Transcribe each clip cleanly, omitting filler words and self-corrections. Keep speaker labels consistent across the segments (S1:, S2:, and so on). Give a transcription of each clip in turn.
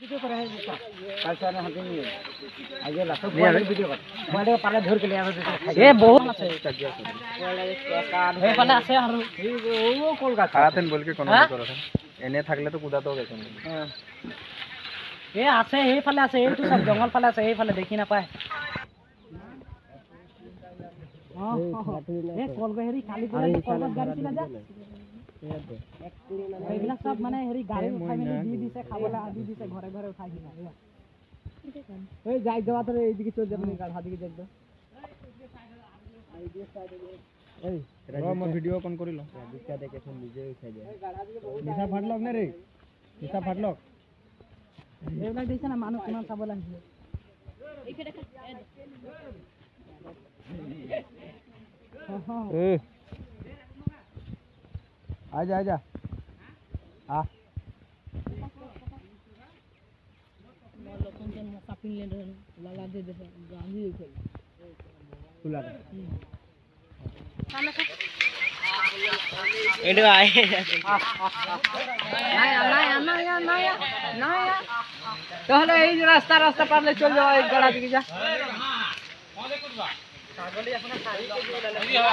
S1: video कर रहे हैं कल से हम नहीं आगे ला सब वीडियो कर मारे पाले धर के ले आवे ए बहुत আছে ए पाले আছে আর ও কলকাতা আতেন বল के কোন করছেন এনে থাকলে তো কুদা তো গেছেন হ্যাঁ এ আছে এই পালে আছে এই তো সব জঙ্গল পালে আছে এই পালে দেখি না পায় हां ए कॉल गहेरी खाली করে কলকাতা গাড়ি কিনা যা এইগুলা সব মানে হেরি গাড়ি উঠাই মিলি দি দিছে খাবলা দি দিছে ঘরে ঘরে উঠাই দিনা এই যাই দেওয়া তো এইদিকে চল যাবেন গাড়া দিকে দেখবে এই রাম ভিডিও কোন করিল দিশা দেখে শুন নিজে উঠাই দে দিশা ফাটলক না রে দিশা ফাটলক এগুলা দিছে না মানুষ কোন খাবলা আছে এইখানে ए आजा आजा आ मोलो कोन मौका पिन ले रहन लाला दे दे गांधी खेल खुला खाना खा एडो आए नाया तहले এই রাস্তা রাস্তা পারলে চল যাও এই গড়া দিকে যা ছাগলি এখন খালি কে দিলা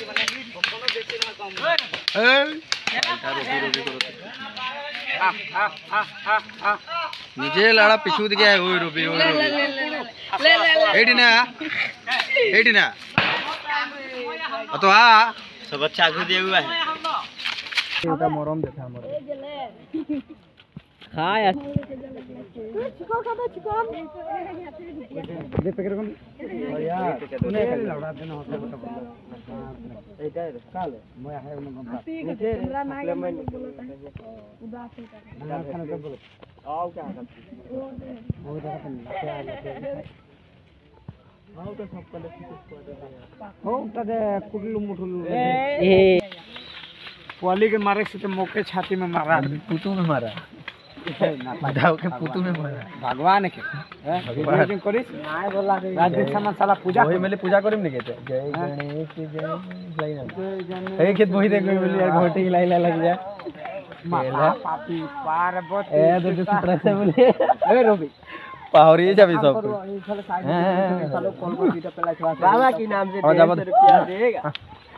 S1: মানে কোনো দেখতে না কম নিজে লাড়া পিছু দিকে ওই রবি এইডি না তো আ সব বাচ্চা আগে দিয়ে हुआ है এটা মরম দেখা মরম খায় চিকন খাবে চিকন দে প্যাকেট কোন यार तूने लौड़ा देना होता है এইটা কাল মই আহে মন গম তোমরা নাই উদাস है खाना तो बोलो आओ क्या कर वो देखा आओ तो सब कल हो तदे कुटलू मुठलू ए वाली के मारे से मौके छाती में मारा पुतू में मारा दाव के पुतू में मारा भगवान के भगवान करिस नाय बोला रे रात सामान साला पूजा होई मेले पूजा करिम ने कहते जय गणेश जय लाई ना ए खेत बोही देख बोली यार घोटी लाई लाई लग जा माला पापी पार्वती ए दे सुतरा से बोले ए रोबी पाहरिए जाबी सब सालो कॉल को दीटा पहला छवा बाबा की नाम से 150 रुपया देगा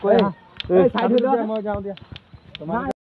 S1: कोई साइड हो जा मैं जाऊं दिया